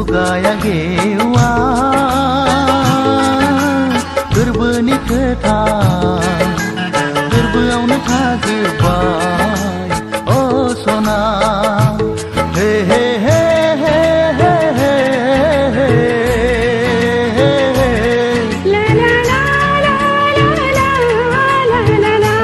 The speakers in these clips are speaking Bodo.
खुगाया गेवा गोरबोनि खोथा गोरबोआवनो थाजोब्बाय अ सना हे हे हे हे हे हे हे ला ला ला ला ला ला ला ला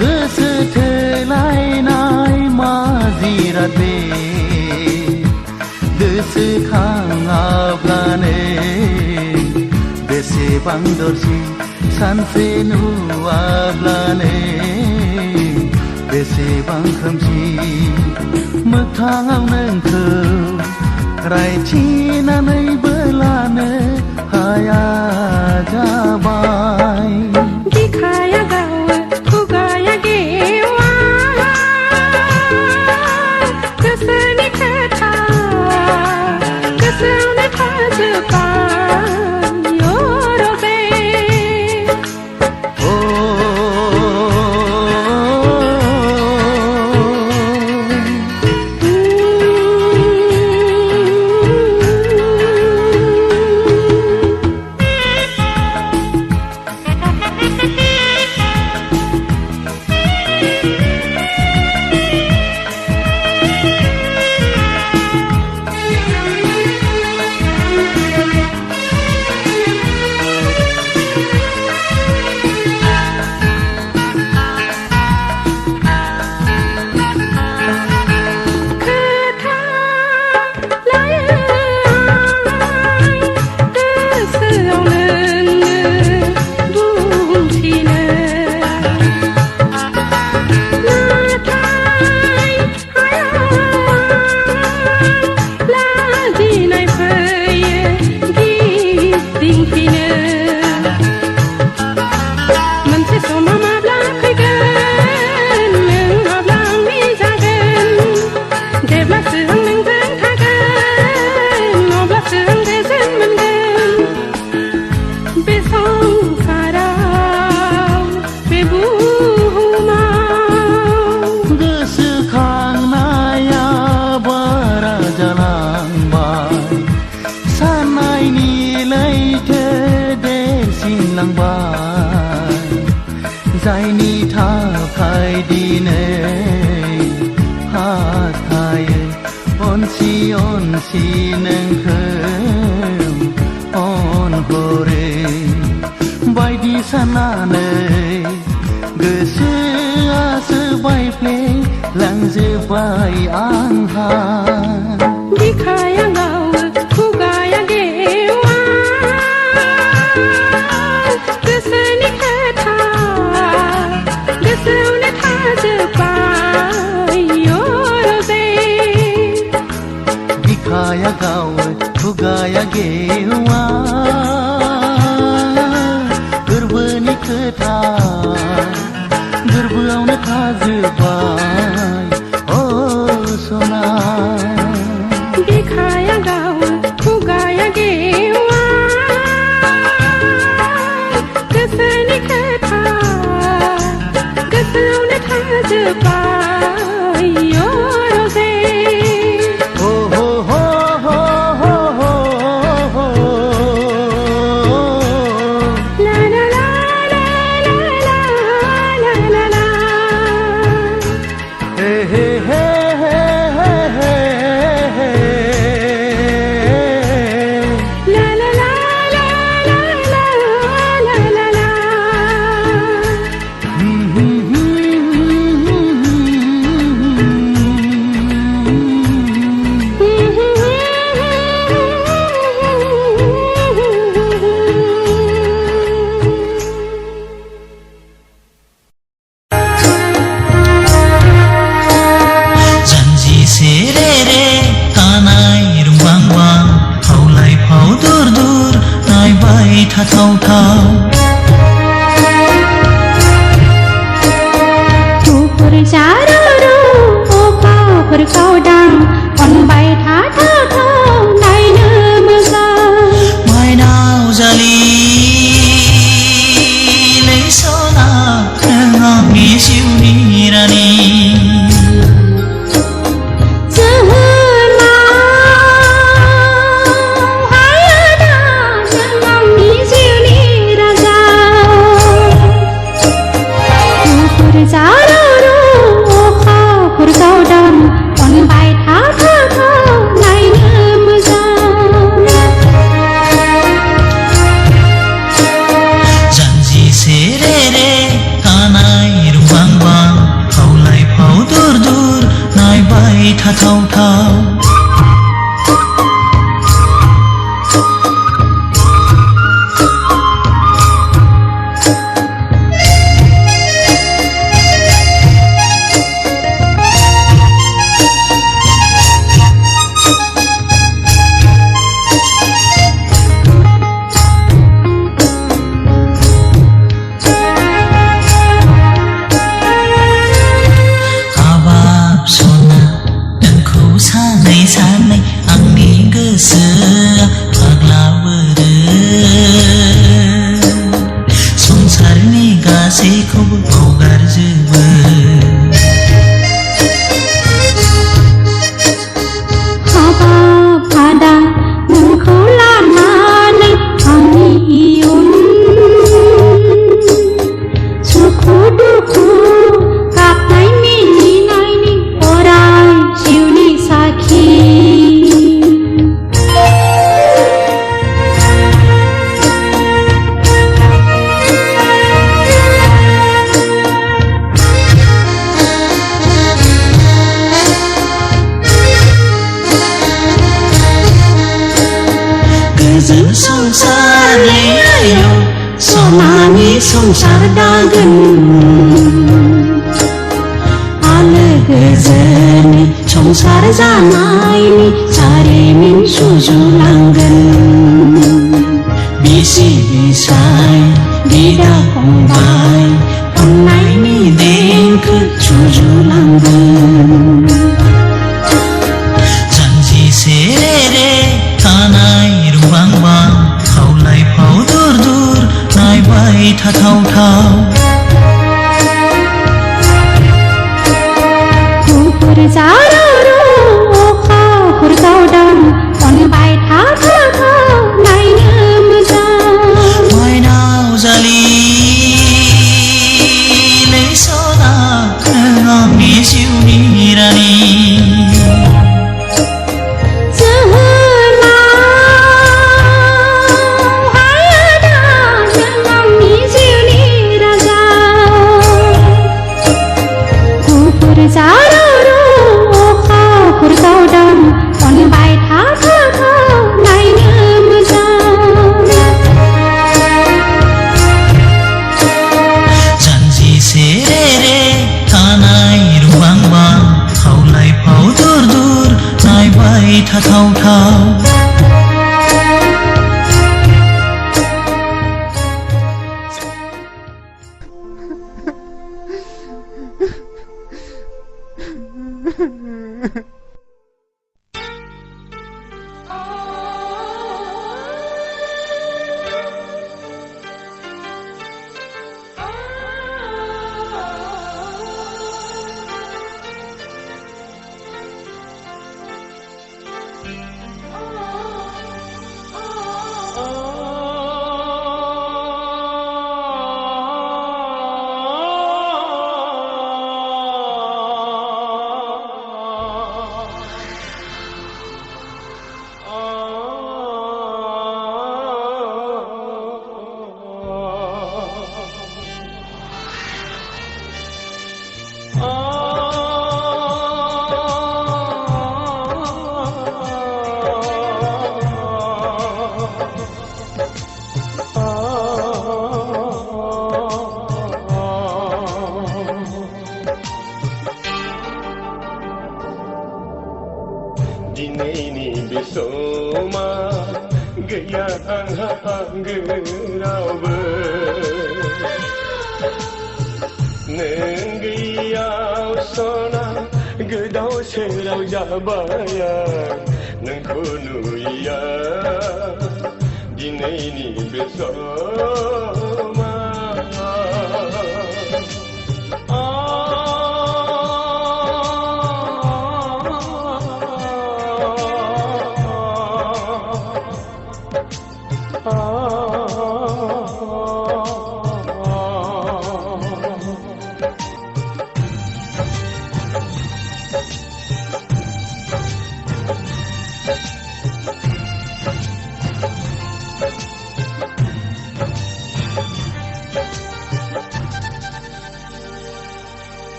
गोसो थोलायनाय माजिरात बे गोसोखाङाब्लानो बेसेबां दरसि सानसे नुवाब्लानो बेसेबां खोमसि मोगथाङाव नोंखौ रायथिनानैबो लानो हाया जाबाय बिखाया गावो खुगाया गेवा गोसोनि खोथा गोसोआवनो थाजोब्बाय अ रजे ओ जायनि थाखाय दिनै हास्थायो अनसि अनसि नोंखौ अनहरो बायदि साननानै गोसोआसो बायफ्लेलांजोब्बाय आंहा बिखाया गावो खुगाया गेवा गोसोनि खोथा गोसोआवनो थाजोब्बाय अ रजे बिखाया गावो खुगाया गेवा गोरबोनि खोथा गोरबोआवनो थाजोब्बाय अ सना बिखाया गावो खुगाया गेवा गोसोनि खोथा गोसोआवनो थाजोब्बाय अ रजे हो हो हो हो हो हो हो थाथावथाव गुफुर जारौ अखाफोर गावदां अनबाय थाथाव नायनो मोजां माइनाव जालि सना नों आंनि जिउनि रानि थाथावथाव सानै आंनि गोसोआ फाग्लाबोरो संसारनि गासैखौबो बावगारजोबो हाबाब आदा नोंखौ लानानै आंनि इयुन सुखु दुखु गाबनाय मिनिनायनि अराय जिउनि साखि गोजोन संसारनि आयौ सनानि संसार दागोन आलो गोजोननि संसार जानायनि जारिमिन सुजुलांगोन बिसि बिसाय बिदा फंबाय अननायनि देंखो सुजुलांगोन जानजि सेरे थानाय रुबांबां खावलाय फाव दुर दुर नायबाय थाथावथाव गुफुर जारौ अखाफोर गावदां अनबाय थाथाव नायनो मोजां माइनाव जालि सना नों आंनि जिउनि रानि जारौ अखाफोर गावदां अनबाय थाथाव नायनो मोजां जानजि सेरे थानाय रुबांबां खावलाय फाव दुर दुर नायबाय थाथावथाव गैया आंहा आंगो रावबो नों गैयाव सना गोदाव सोराव जाबाय आं नोंखौ नुयैया दिनैनि बे समा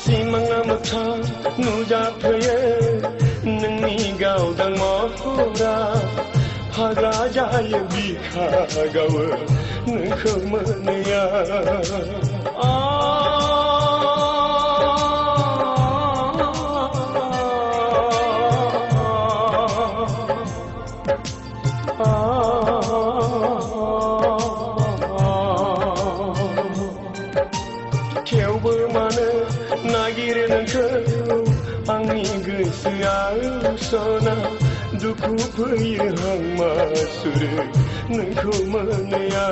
सिमाङा मोगथां नुजाफैयो नोंनि गावदां महरा फाग्ला जायो बिखा गावो नोंखौ मोनैया थेवबो मानो नागिरो नोंखौ आंनि गोसोआव सना दुखु फैयो हांमा सुरो नोंखौ मोनैया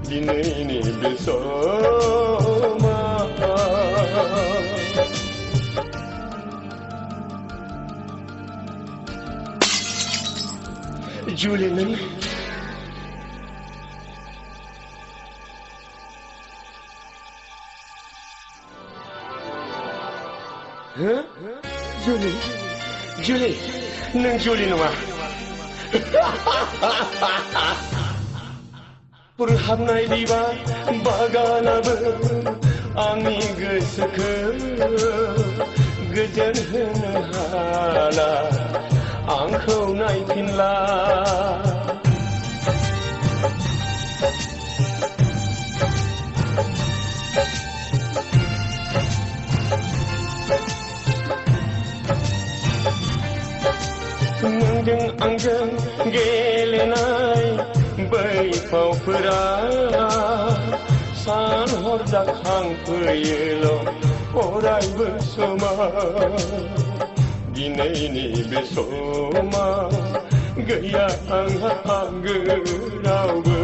दिनैनि बे समा जुलि नों जुलि जुलि नों जुलि नङा बुरहाबनाय बिबार बागानाबो आंनि गोसोखौ गोजोन होनो हाला आंखौ नायफिनला नोंजों आंजों गेलेनाय बै फावफोरा सान हर जाखांफैयोल' अरायबो समा दिनैनि बे समा गैया आंहा आंगो रावबो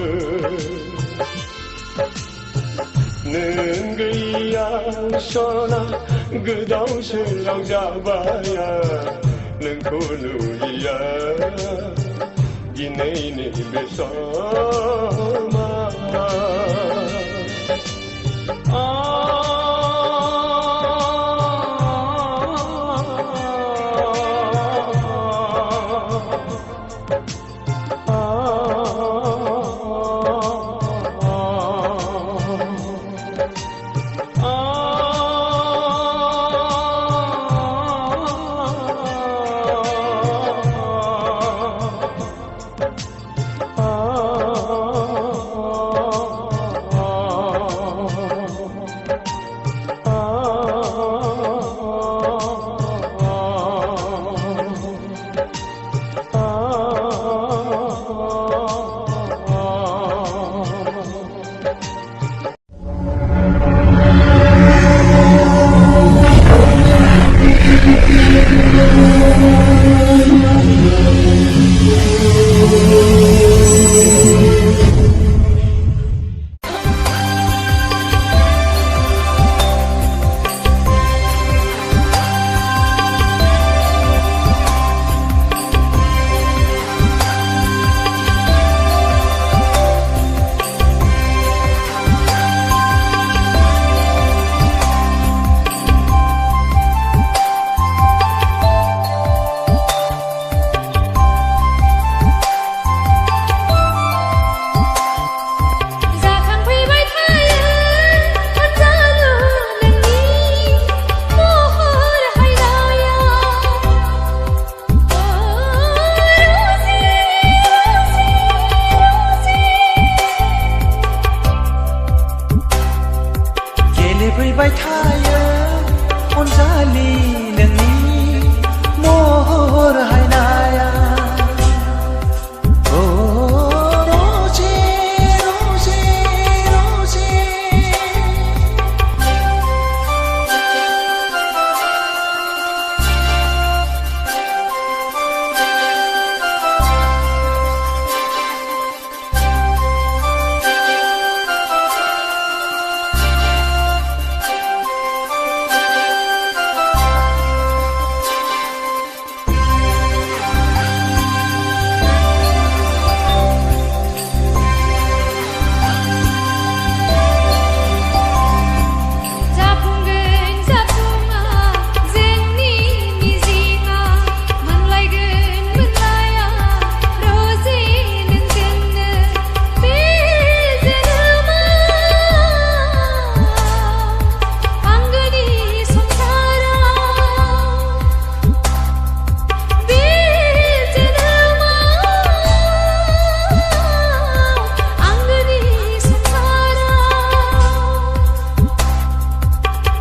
नों गैया सना गोदाव सोराव जाबाय नोंखौ नुयैया दिनैनि बे समा गेलेफैबाय थायो अनजालि नोंनि महर हायनाया ओ रजे रजे रजे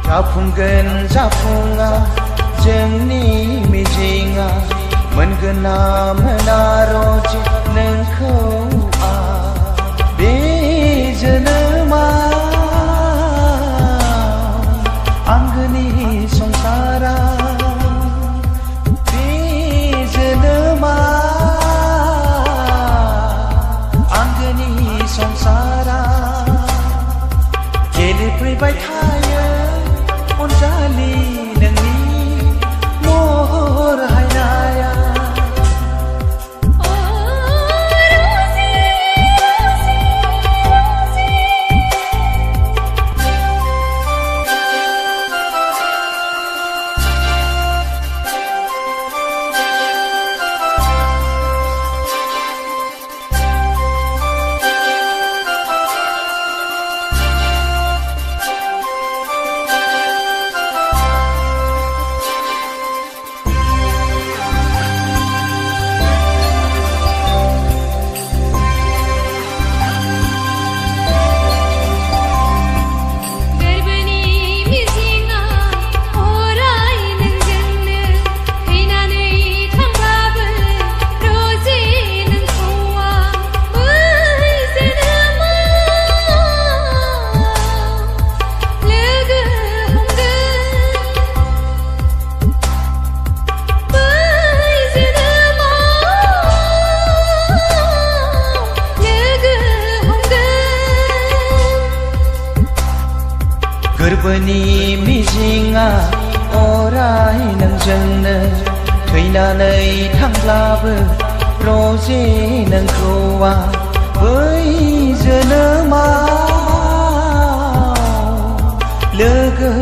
जाफुंगोन जाफुङा जोंनि मिजिंआ मोनगोन ना मोना रजे नोंखौ बे जोनोमाव आंगोनि संसाराव बे जोनोमाव आंगोनि संसाराव गेलेफैबाय थायो अनजालि नोंनि महर हायनाया गोरबोनि मिजिंआ अराय नोंजोंनो थैनानै थांब्लाबो रजे नोंखौ बै जोनोमाव लोगो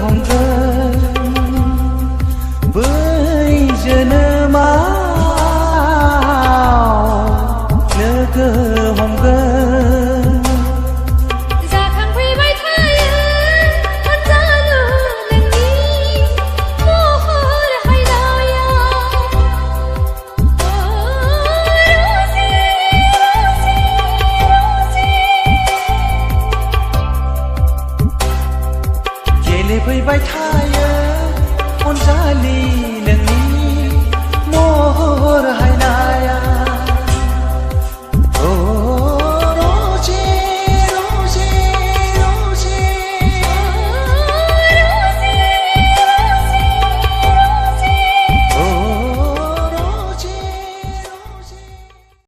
हमगोन बै जोनोमाव लोगो हमगोन गेलेफैबाय थायो अनजालि